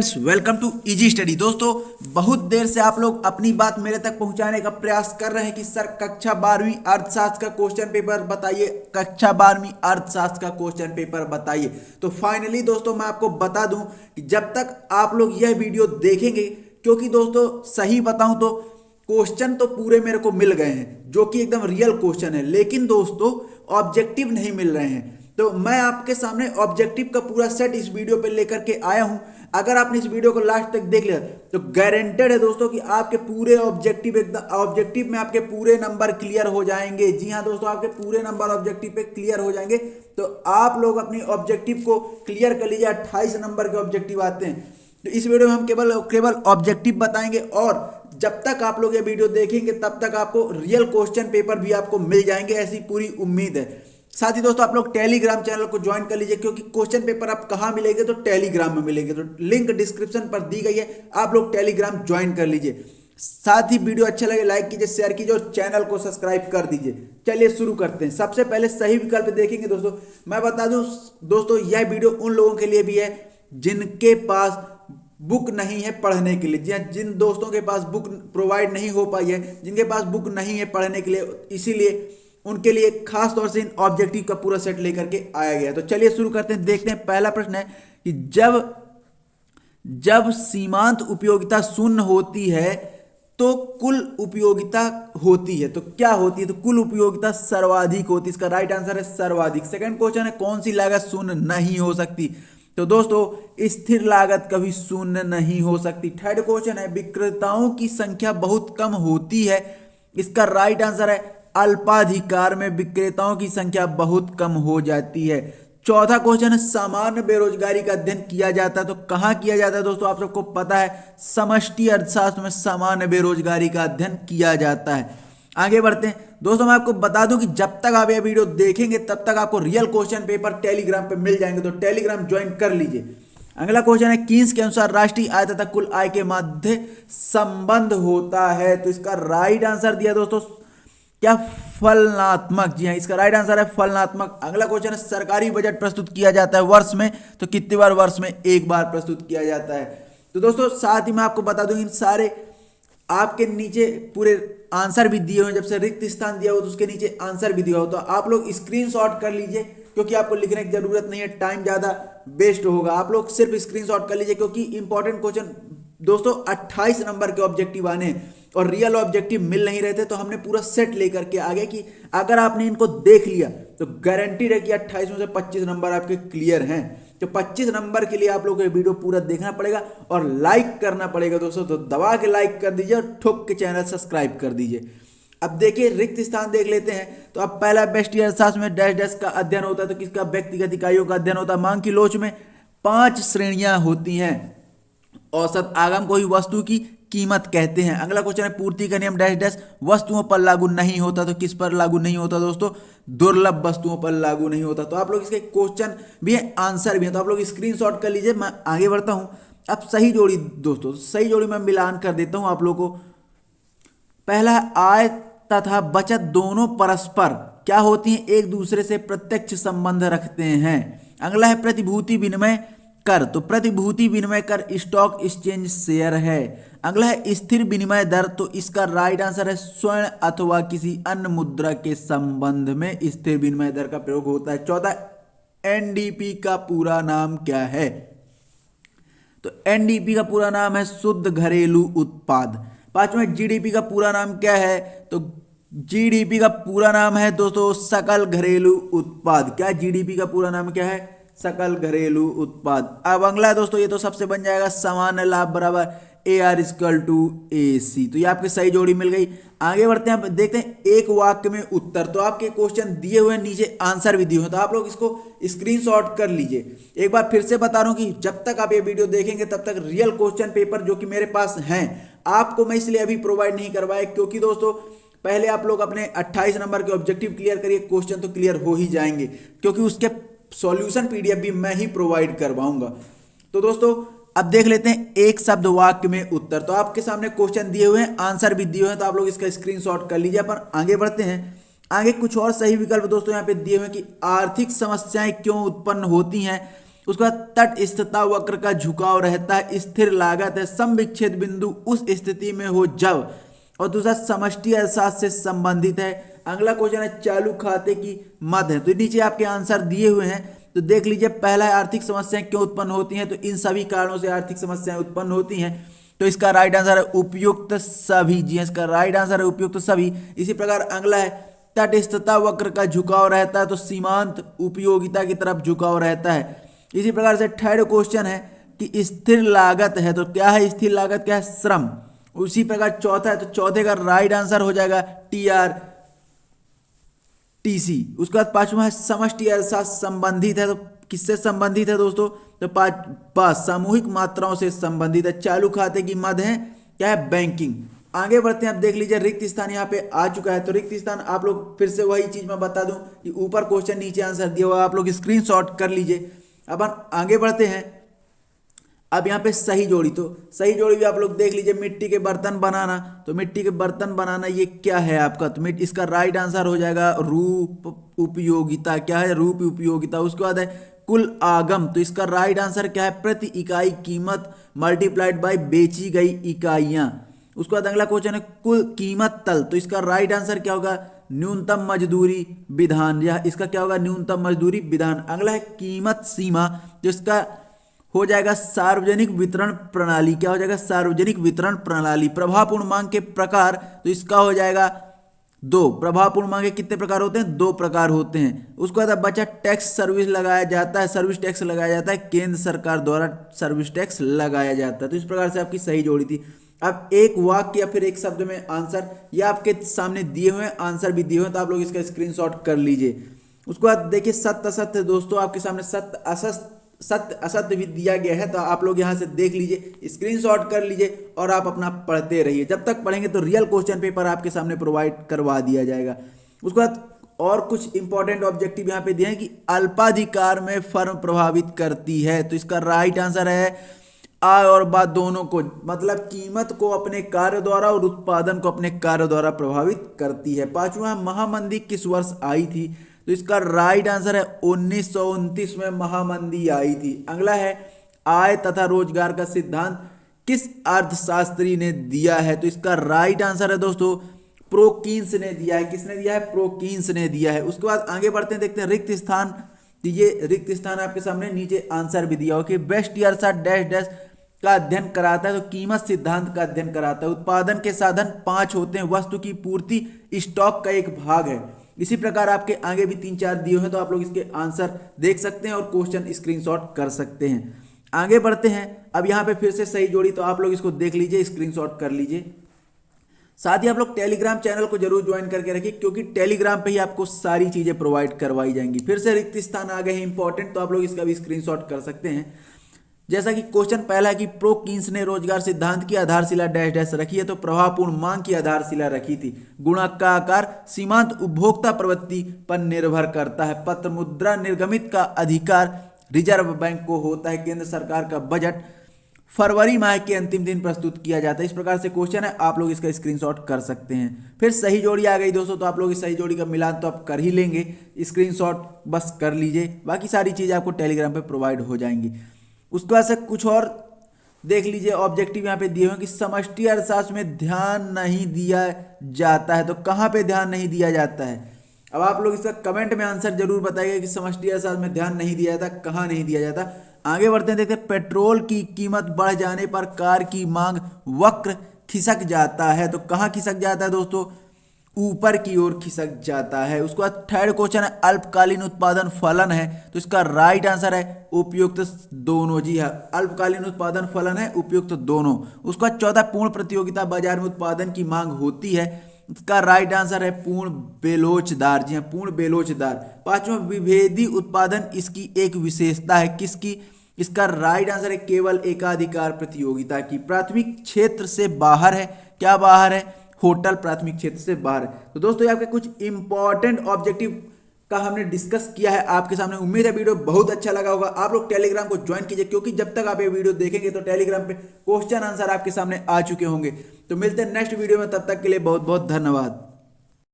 Welcome to easy study. दोस्तों, बहुत देर से आप लोग अपनी बात मेरे तक पहुंचाने का प्रयास कर रहे हैं कि सर कक्षा 12वीं अर्थशास्त्र का क्वेश्चन पेपर बताइए, कक्षा 12वीं अर्थशास्त्र का क्वेश्चन पेपर बताइए। तो फाइनली दोस्तों मैं आपको बता दूं कि जब तक आप लोग यह वीडियो देखेंगे, क्योंकि दोस्तों सही बताऊं तो क्वेश्चन तो पूरे मेरे को मिल गए हैं जो कि एकदम रियल क्वेश्चन है, लेकिन दोस्तों ऑब्जेक्टिव नहीं मिल रहे हैं। तो मैं आपके सामने ऑब्जेक्टिव का पूरा सेट इस वीडियो पे लेकर के आया हूं। अगर आपने इस वीडियो को लास्ट तक देख लिया तो गारंटेड है दोस्तों कि आपके पूरे ऑब्जेक्टिव एकदम ऑब्जेक्टिव में आपके पूरे नंबर क्लियर हो जाएंगे। जी हां दोस्तों, आपके पूरे नंबर ऑब्जेक्टिव पे क्लियर हो जाएंगे। तो आप लोग अपनी ऑब्जेक्टिव को क्लियर कर लीजिए। 28 नंबर के ऑब्जेक्टिव आते हैं। तो इस वीडियो में हम केवल ऑब्जेक्टिव बताएंगे, और जब तक आप लोग ये वीडियो देखेंगे तब तक आपको रियल क्वेश्चन पेपर भी आपको मिल जाएंगे, ऐसी पूरी उम्मीद है। साथ ही दोस्तों आप लोग टेलीग्राम चैनल को ज्वाइन कर लीजिए, क्योंकि क्वेश्चन पेपर आप कहां मिलेंगे तो टेलीग्राम में मिलेंगे। तो लिंक डिस्क्रिप्शन पर दी गई है, आप लोग टेलीग्राम ज्वाइन कर लीजिए। साथ ही वीडियो अच्छा लगे लाइक कीजिए, शेयर कीजिए और चैनल को सब्सक्राइब कर दीजिए। चलिए शुरू करते हैं। सबसे पहले सही विकल्प देखेंगे दोस्तों। मैं बता दूं दोस्तों, यह वीडियो उन लोगों के लिए भी है जिनके पास बुक नहीं है पढ़ने के लिए, जिन दोस्तों के पास बुक प्रोवाइड नहीं हो पाई है, जिनके पास बुक नहीं है पढ़ने के लिए, इसीलिए उनके लिए खास तौर से इन ऑब्जेक्टिव का पूरा सेट लेकर के आया गया। तो चलिए शुरू करते हैं। देखते हैं, पहला प्रश्न है कि जब सीमांत उपयोगिता शून्य होती है तो कुल उपयोगिता होती है। तो क्या होती है? तो कुल उपयोगिता सर्वाधिक होती है। इसका राइट आंसर है सर्वाधिक। सेकंड क्वेश्चन है, कौन सी लागत शून्य नहीं हो सकती? तो दोस्तों स्थिर लागत कभी शून्य नहीं हो सकती। थर्ड क्वेश्चन है, विक्रेताओं की संख्या बहुत कम होती है। इसका राइट आंसर है अल्पाधिकार में विक्रेताओं की संख्या बहुत कम हो जाती है। चौथा क्वेश्चन है, सामान्य बेरोजगारी का अध्ययन किया जाता है। तो कहां किया जाता है दोस्तों? आप सबको पता है, समष्टि अर्थशास्त्र में सामान्य बेरोजगारी का अध्ययन किया जाता है। आगे बढ़ते हैं दोस्तों। मैं आपको बता दूं कि जब तक आप यह वीडियो देखेंगे तब तक आपको रियल क्वेश्चन पेपर टेलीग्राम पे मिल जाएंगे, तो टेलीग्राम ज्वाइन कर लीजिए। अगला क्वेश्चन है, कीन्स के अनुसार राष्ट्रीय आय तथा कुल आय के मध्य संबंध होता है। तो इसका राइट आंसर दिया दोस्तों क्या? फलनात्मक। जी हाँ, इसका राइट आंसर है फलनात्मक। अगला क्वेश्चन है, सरकारी बजट प्रस्तुत किया जाता है वर्ष में, तो कितनी बार वर्ष में? एक बार प्रस्तुत किया जाता है। तो दोस्तों साथ ही मैं आपको बता दूं, इन सारे आपके नीचे पूरे आंसर भी दिए हुए। जब से रिक्त स्थान दिया हो तो उसके नीचे आंसर भी दिया हो, तो आप लोग स्क्रीनशॉट कर लीजिए, क्योंकि आपको लिखने की जरूरत नहीं है, टाइम ज्यादा वेस्ट होगा। आप लोग सिर्फ स्क्रीनशॉट कर लीजिए, क्योंकि इंपॉर्टेंट क्वेश्चन दोस्तों 28 नंबर के ऑब्जेक्टिव आने हैं और रियल ऑब्जेक्टिव मिल नहीं रहे थे। तो हमने पूरा सेट लेकर के आ गए कि अगर आपने इनको देख लिया तो गारंटीड है कि 28 में से 25 नंबर आपके क्लियर हैं। तो 25 नंबर के लिए आप लोगों को ये वीडियो पूरा देखना पड़ेगा और लाइक करना पड़ेगा दोस्तों। तो दबा के लाइक कर दीजिए और ठोक के चैनल सब्सक्राइब कर दीजिए। अब देखिए रिक्त स्थान देख लेते हैं। तो अब पहला व्यष्टि अर्थशास्त्र में डैश डैश का अध्ययन होता है। तो किसका? व्यक्तिगत इकाइयों का अध्ययन होता है। मांग की लोच में 5 श्रेणियां होती हैं। औसत आगम को ही वस्तु की कीमत कहते हैं। अगला क्वेश्चन है, पूर्ति का नियम डैश डैश वस्तुओं पर लागू नहीं होता। तो किस पर लागू नहीं होता दोस्तों? दुर्लभ वस्तुओं पर लागू नहीं होता। तो आप लोग इसके क्वेश्चन भी है, आंसर भी है, तो आप लोग स्क्रीनशॉट कर लीजिए। मैं आगे बढ़ता हूं। अब सही जोड़ी दोस्तों, सही जोड़ी में मिलान कर देता हूं आप लोगों को। पहला, आय तथा बचत दोनों परस्पर क्या होती हैं? एक दूसरे से प्रत्यक्ष संबंध रखते हैं। अगला है, प्रतिभूति विनिमय कर। तो प्रतिभूति विनिमय कर स्टॉक एक्सचेंज शेयर है। अगला है, स्थिर विनिमय दर। तो इसका राइट आंसर है स्वर्ण अथवा किसी अन्य मुद्रा के संबंध में स्थिर विनिमय दर का प्रयोग होता है। चौथा, एनडीपी का पूरा नाम क्या है? तो एनडीपी का पूरा नाम है शुद्ध घरेलू उत्पाद। पांचवा, जीडीपी का पूरा नाम क्या है? तो जीडीपी का पूरा नाम है दोस्तों सकल घरेलू उत्पाद। क्या जीडीपी का पूरा नाम क्या है? सकल घरेलू उत्पाद। अब अगला दोस्तों, ये तो सबसे बन जाएगा, सामान्य लाभ बराबर AR=AC। तो ये आपकी सही जोड़ी मिल गई। आगे बढ़ते हैं, देखते हैं एक वाक्य में उत्तर। तो आपके क्वेश्चन दिए हुए, नीचे आंसर भी दिए हुए, तो आप लोग इसको स्क्रीनशॉट कर लीजिए। एक बार फिर से बता रहा हूं कि जब तक आप ये वीडियो देखेंगे तब तक रियल क्वेश्चन पेपर जो कि मेरे पास हैं, आपको मैं इसलिए अभी प्रोवाइड नहीं करवाया क्योंकि दोस्तों पहले आप लोग अपने 28 नंबर के ऑब्जेक्टिव क्लियर करिए, क्वेश्चन तो क्लियर हो ही जाएंगे, क्योंकि उसके सॉल्यूशन पीडीएफ भी मैं ही प्रोवाइड करवाऊंगा। तो दोस्तों अब देख लेते हैं एक शब्द वाक्य में उत्तर। तो आपके सामने क्वेश्चन दिए हुए हैं, आंसर भी दिए हुए हैं, तो आप लोग इसका स्क्रीनशॉट कर लीजिए। पर आगे बढ़ते हैं। आगे कुछ और सही विकल्प दोस्तों यहाँ पे दिए हुए हैं कि आर्थिक समस्याएं क्यों उत्पन्न होती हैं। उसके बाद तटस्थता वक्र का झुकाव रहता है, स्थिर लागत है, समविच्छेद बिंदु उस स्थिति में हो जब, और दूसरा समष्टि अर्थशास्त्र से संबंधित है। अगला क्वेश्चन है चालू खाते की मद है। तो नीचे आपके आंसर दिए हुए हैं, तो देख लीजिए। पहला है आर्थिक समस्याएं क्यों उत्पन्न होती हैं, तो इन सभी कारणों से आर्थिक समस्याएं उत्पन्न होती हैं। तो इसका राइट आंसर है उपयुक्त सभी। जी इसका राइट आंसर है उपयुक्त सभी। इसी प्रकार अगला है तटस्थता वक्र का झुकाव रहता है, तो सीमांत उपयोगिता की तरफ झुकाव रहता है। इसी प्रकार से थर्ड क्वेश्चन है कि स्थिर लागत है, तो क्या है स्थिर लागत, क्या है श्रम। उसी प्रकार चौथा है, तो चौथे का राइट आंसर हो जाएगा TR TC। उसके बाद पांचवा है समष्टि अर्थशास्त्र संबंधित है, तो किससे संबंधित है दोस्तों, तो पांच सामूहिक मात्राओं से संबंधित है। चालू खाते की मद है, क्या है बैंकिंग। आगे बढ़ते हैं, आप देख लीजिए रिक्त स्थान यहाँ पे आ चुका है। तो रिक्त स्थान आप लोग फिर से वही चीज मैं बता दूं कि ऊपर क्वेश्चन नीचे आंसर दिया हुआ, आप लोग स्क्रीनशॉट कर लीजिए। अब आगे बढ़ते हैं। अब यहाँ पे सही जोड़ी, तो सही जोड़ी भी आप लोग देख लीजिए। मिट्टी के बर्तन बनाना, तो मिट्टी के बर्तन बनाना ये क्या है आपका, तो इसका राइट आंसर हो जाएगा रूप उपयोगिता। क्या है, रूप उपयोगिता। उसके बाद है कुल आगम, तो इसका राइट आंसर क्या है, प्रति इकाई कीमत मल्टीप्लाइड बाय बेची गई इकाइयां। उसके बाद अगला क्वेश्चन है कुल कीमत तल, तो इसका राइट आंसर क्या होगा, न्यूनतम मजदूरी विधान। या इसका क्या होगा, न्यूनतम मजदूरी विधान। अगला है कीमत सीमा, तो इसका हो जाएगा सार्वजनिक वितरण प्रणाली। क्या हो जाएगा, सार्वजनिक वितरण प्रणाली। प्रभावपूर्ण मांग के प्रकार, तो इसका हो जाएगा 2। प्रभावपूर्ण मांग के कितने प्रकार होते हैं, 2 प्रकार होते हैं। उसके बाद बचा टैक्स सर्विस लगाया जाता है, सर्विस टैक्स लगाया जाता है, केंद्र सरकार द्वारा सर्विस टैक्स लगाया जाता है। तो इस प्रकार से आपकी सही जोड़ी थी। अब एक वाक्य या फिर एक शब्द में आंसर, या आपके सामने दिए हुए आंसर भी दिए हुए, तो आप लोग इसका स्क्रीनशॉट कर लीजिए। उसके बाद देखिए सत्य असत्य, दोस्तों आपके सामने सत्य असत्य भी दिया गया है, तो आप लोग यहां से देख लीजिए, स्क्रीनशॉट कर लीजिए और आप अपना पढ़ते रहिए। जब तक पढ़ेंगे तो रियल क्वेश्चन पेपर आपके सामने प्रोवाइड करवा दिया जाएगा। उसके बाद और कुछ इंपॉर्टेंट ऑब्जेक्टिव यहाँ पे दिए हैं कि अल्पाधिकार में फर्म प्रभावित करती है, तो इसका राइट आंसर है आय और बात दोनों को, मतलब कीमत को अपने कार्य द्वारा और उत्पादन को अपने कार्य द्वारा प्रभावित करती है। पांचवा महामंदी किस वर्ष आई थी, तो इसका राइट आंसर है 1929 में महामंदी आई थी। अगला है आय तथा रोजगार का सिद्धांत किस अर्थशास्त्री ने दिया है, तो इसका राइट आंसर है दोस्तों प्रोकिन्स ने दिया है। किसने दिया है, प्रोकिन्स ने दिया है। उसके बाद आगे बढ़ते हैं, देखते हैं रिक्त स्थान। ये रिक्त स्थान आपके सामने नीचे आंसर भी दिया हो कि बेस्ट ईयर डैश डैश का अध्ययन कराता है, तो कीमत सिद्धांत का अध्ययन कराता है। उत्पादन के साधन 5 होते हैं, वस्तु की पूर्ति स्टॉक का एक भाग है। इसी प्रकार आपके आगे भी 3-4 दिए हैं, तो आप लोग इसके आंसर देख सकते हैं और क्वेश्चन स्क्रीनशॉट कर सकते हैं। आगे बढ़ते हैं। अब यहाँ पे फिर से सही जोड़ी, तो आप लोग इसको देख लीजिए, स्क्रीनशॉट कर लीजिए। साथ ही आप लोग टेलीग्राम चैनल को जरूर ज्वाइन करके रखिए, क्योंकि टेलीग्राम पे ही आपको सारी चीजें प्रोवाइड करवाई जाएंगी। फिर से रिक्त स्थान आ गए हैं इंपॉर्टेंट, तो आप लोग इसका भी स्क्रीनशॉट कर सकते हैं। जैसा कि क्वेश्चन पहला है कि प्रोकिन्स ने रोजगार सिद्धांत की आधारशिला डैश डैश रखी है, तो प्रभावपूर्ण मांग की आधारशिला रखी थी। गुणक का आकार सीमांत उपभोक्ता प्रवृत्ति पर निर्भर करता है। पत्र मुद्रा निर्गमित का अधिकार रिजर्व बैंक को होता है। केंद्र सरकार का बजट फरवरी माह के अंतिम दिन प्रस्तुत किया जाता है। इस प्रकार से क्वेश्चन है, आप लोग इसका स्क्रीनशॉट कर सकते हैं। फिर सही जोड़ी आ गई दोस्तों, तो आप लोग इस सही जोड़ी का मिलान तो आप कर ही लेंगे, स्क्रीनशॉट बस कर लीजिए, बाकी सारी चीजें आपको टेलीग्राम पे प्रोवाइड हो जाएंगी। उसके बाद से कुछ और देख लीजिए ऑब्जेक्टिव यहाँ पे दिए हुए कि समष्टि अर्थशास्त्र में ध्यान नहीं दिया जाता है, तो कहाँ पे ध्यान नहीं दिया जाता है। अब आप लोग इसका कमेंट में आंसर जरूर बताइए कि समष्टि अर्थशास्त्र में ध्यान नहीं दिया जाता, कहाँ नहीं दिया जाता। आगे बढ़ते हैं, देखते हैं पेट्रोल की कीमत बढ़ जाने पर कार की मांग वक्र खिसक जाता है, तो कहाँ खिसक जाता है दोस्तों, ऊपर की ओर खिसक जाता है। उसके बाद थर्ड क्वेश्चन है अल्पकालीन उत्पादन फलन है, तो इसका राइट आंसर है उपयुक्त दोनों। जी हाँ, अल्पकालीन उत्पादन फलन है उपयुक्त दोनों। उसके बाद चौथा पूर्ण प्रतियोगिता बाजार में उत्पादन की मांग होती है, इसका राइट आंसर है पूर्ण बेलोचदार। जी हाँ, पूर्ण बेलोचदार। पांचवा विभेदी उत्पादन इसकी एक विशेषता है, किसकी, इसका राइट आंसर है केवल एकाधिकार प्रतियोगिता की। प्राथमिक क्षेत्र से बाहर है, क्या बाहर है, होटल प्राथमिक क्षेत्र से बाहर है। तो दोस्तों ये आपके कुछ इंपॉर्टेंट ऑब्जेक्टिव का हमने डिस्कस किया है आपके सामने। उम्मीद है वीडियो बहुत अच्छा लगा होगा। आप लोग टेलीग्राम को ज्वाइन कीजिए, क्योंकि जब तक आप ये वीडियो देखेंगे तो टेलीग्राम पे क्वेश्चन आंसर आपके सामने आ चुके होंगे। तो मिलते हैं नेक्स्ट वीडियो में, तब तक के लिए बहुत बहुत धन्यवाद।